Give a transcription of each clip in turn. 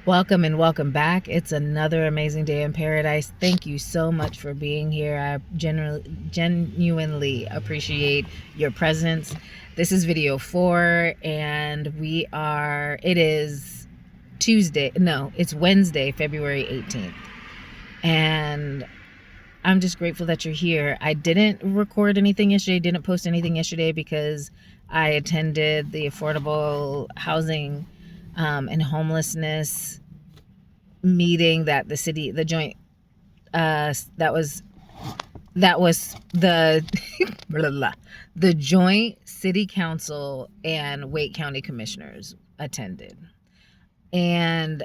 Welcome and welcome back. It's another amazing day in paradise. Thank you so much for being here. I genuinely appreciate your presence. This is video 4 and it is it's Wednesday, February 18th. And I'm just grateful that you're here. I didn't record anything yesterday, didn't post anything yesterday because I attended the affordable housing and homelessness meeting that the joint that was the blah, blah, the joint city council and Wake County commissioners attended, and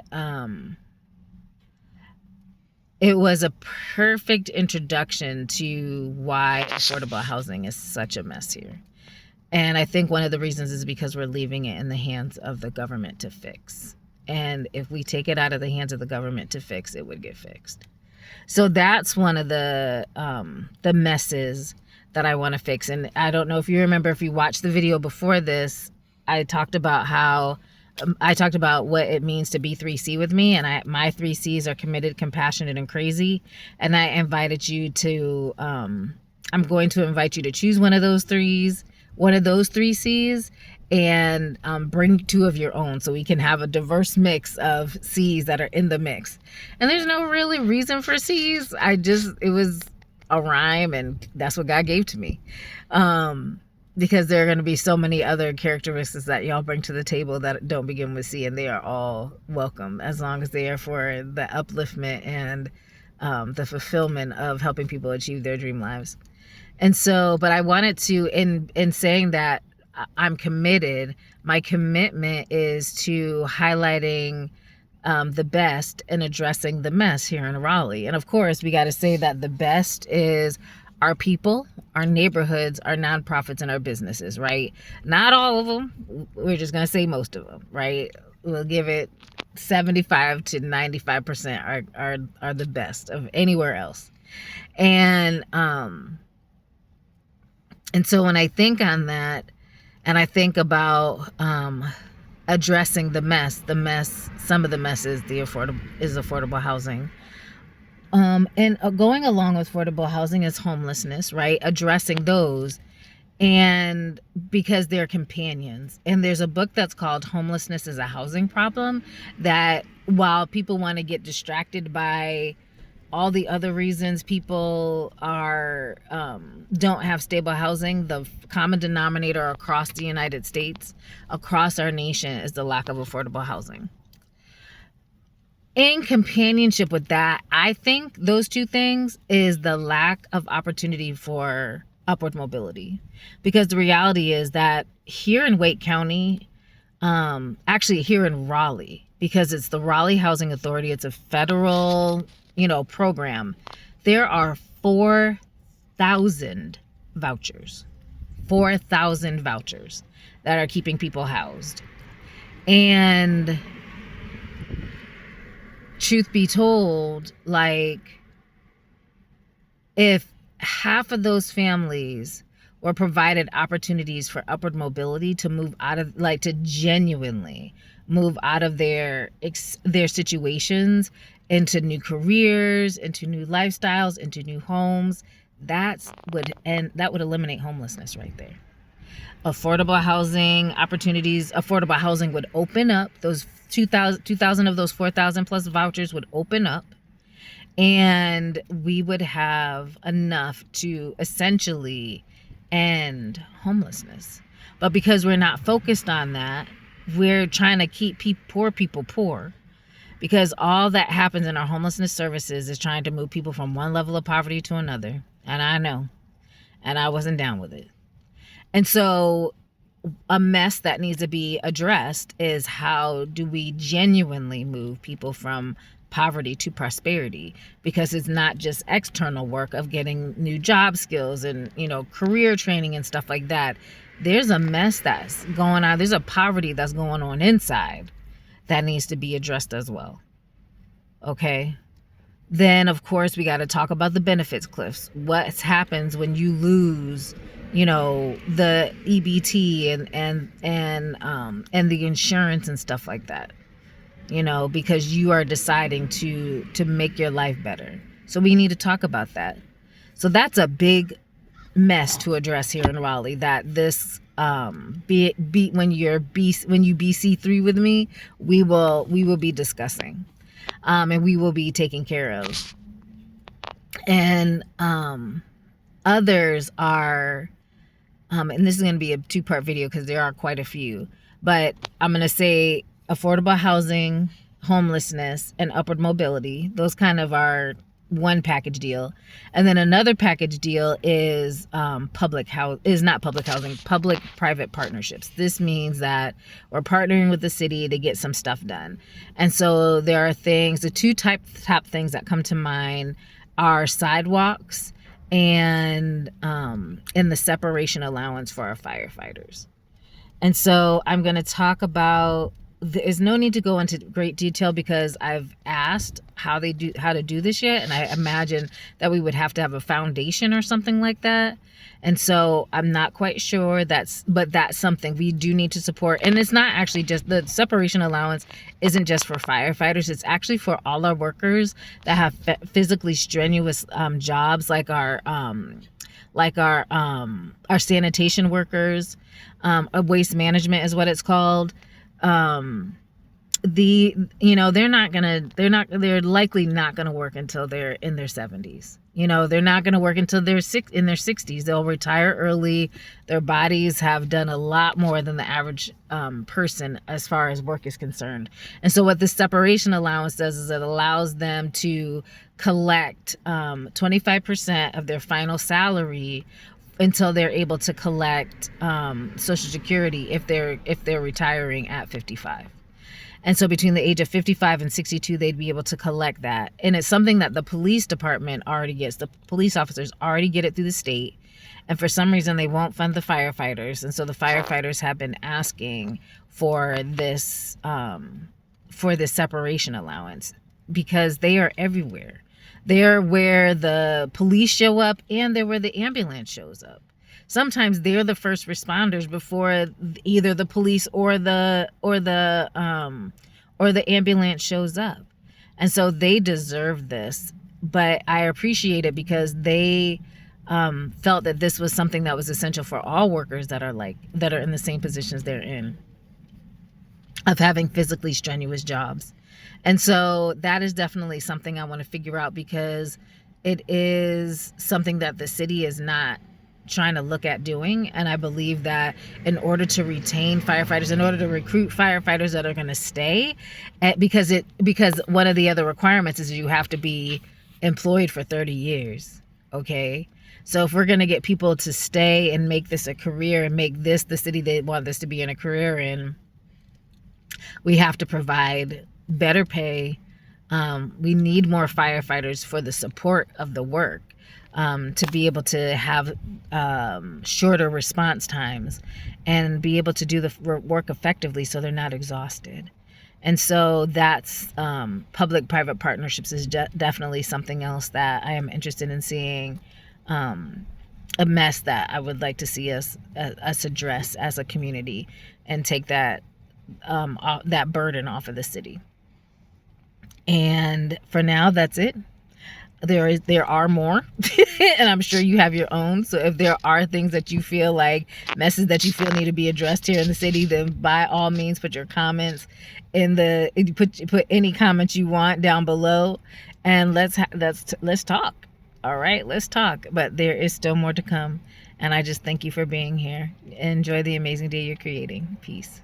it was a perfect introduction to why affordable housing is such a mess here. And I think one of the reasons is because we're leaving it in the hands of the government to fix. And if we take it out of the hands of the government to fix, it would get fixed. So that's one of the messes that I want to fix. And I don't know if you remember, if you watched the video before this, I talked about what it means to be 3C with me. And my 3Cs are committed, compassionate, and crazy. And I invited you to, I'm going to invite you to choose one of those 3Cs, and bring 2 of your own so we can have a diverse mix of C's that are in the mix. And there's no really reason for C's. It was a rhyme, and that's what God gave to me. Because there are going to be so many other characteristics that y'all bring to the table that don't begin with C, and they are all welcome as long as they are for the upliftment and the fulfillment of helping people achieve their dream lives. And so, but I wanted to, in saying that I'm committed, my commitment is to highlighting the best and addressing the mess here in Raleigh. And of course, we got to say that the best is our people, our neighborhoods, our nonprofits, and our businesses, right? Not all of them. We're just going to say most of them, right? We'll give it 75 to 95% are the best of anywhere else. And so when I think on that, and I think about addressing the mess, some of the messes, affordable housing. And going along with affordable housing is homelessness, right? Addressing those, and because they're companions. And there's a book that's called Homelessness is a Housing Problem, that while people want to get distracted by all the other reasons people don't have stable housing, the common denominator across the United States, across our nation, is the lack of affordable housing. In companionship with that, I think those 2 things is the lack of opportunity for upward mobility. Because the reality is that here in Wake County, actually here in Raleigh, because it's the Raleigh Housing Authority, it's a federal program, there are 4,000 vouchers that are keeping people housed. And truth be told, like, if half of those families were provided opportunities for upward mobility to move out of, like, to genuinely move out of their situations into new careers, into new lifestyles, into new homes, that would eliminate homelessness right there. Affordable housing opportunities, affordable housing would open up. Those 2,000 of those 4,000 plus vouchers would open up, and we would have enough to essentially end homelessness. But because we're not focused on that, we're trying to keep poor people poor. Because all that happens in our homelessness services is trying to move people from one level of poverty to another. And I know. And I wasn't down with it. And so a mess that needs to be addressed is, how do we genuinely move people from poverty to prosperity? Because it's not just external work of getting new job skills and, career training and stuff like that. There's a mess that's going on. There's a poverty that's going on inside that needs to be addressed as well. Okay. Then, of course, we got to talk about the benefits cliffs. What happens when you lose, the EBT and the insurance and stuff like that? because you are deciding to make your life better. So we need to talk about that. So that's a big mess to address here in Raleigh, that this when you BC3 with me, we will be discussing, and we will be taking care of. And others are, and this is going to be a 2-part video because there are quite a few, but I'm going to say affordable housing, homelessness, and upward mobility. Those kind of are one package deal. And then another package deal is public private partnerships. This means that we're partnering with the city to get some stuff done. And so there are things, the two top things that come to mind are sidewalks and the separation allowance for our firefighters. And so I'm going to talk about, there's no need to go into great detail because I've asked how to do this yet, and I imagine that we would have to have a foundation or something like that. And so I'm not quite sure, but that's something we do need to support. And it's not actually just, the separation allowance isn't just for firefighters, it's actually for all our workers that have physically strenuous jobs, like our sanitation workers, waste management is what it's called. They're likely not gonna work until they're in their 70s. They're not gonna work until they're in their 60s. They'll retire early. Their bodies have done a lot more than the average person as far as work is concerned. And so what the separation allowance does is it allows them to collect 25% of their final salary until they're able to collect Social Security if they're retiring at 55. And so between the age of 55 and 62, they'd be able to collect that. And it's something that the police department already gets. The police officers already get it through the state. And for some reason, they won't fund the firefighters. And so the firefighters have been asking for this separation allowance because they are everywhere. They're where the police show up, and they're where the ambulance shows up. Sometimes they're the first responders before either the police or the ambulance shows up. And so they deserve this. But I appreciate it because they felt that this was something that was essential for all workers that are in the same positions they're in, of having physically strenuous jobs. And so that is definitely something I want to figure out, because it is something that the city is not trying to look at doing. And I believe that in order to retain firefighters, in order to recruit firefighters that are going to stay, because one of the other requirements is you have to be employed for 30 years. Okay. So if we're going to get people to stay and make this a career and make this the city they want this to be in a career in, we have to provide better pay. We need more firefighters for the support of the work, to be able to have shorter response times and be able to do the work effectively so they're not exhausted. And so that's public-private partnerships is definitely something else that I am interested in seeing, a mess that I would like to see us address as a community and take that burden off of the city. And for now, that's it. There are more, and I'm sure you have your own. So if there are things that you feel like messes that you feel need to be addressed here in the city, then by all means put your comments put any comments you want down below, and let's talk. All right, let's talk. But there is still more to come, and I just thank you for being here. Enjoy the amazing day you're creating. Peace.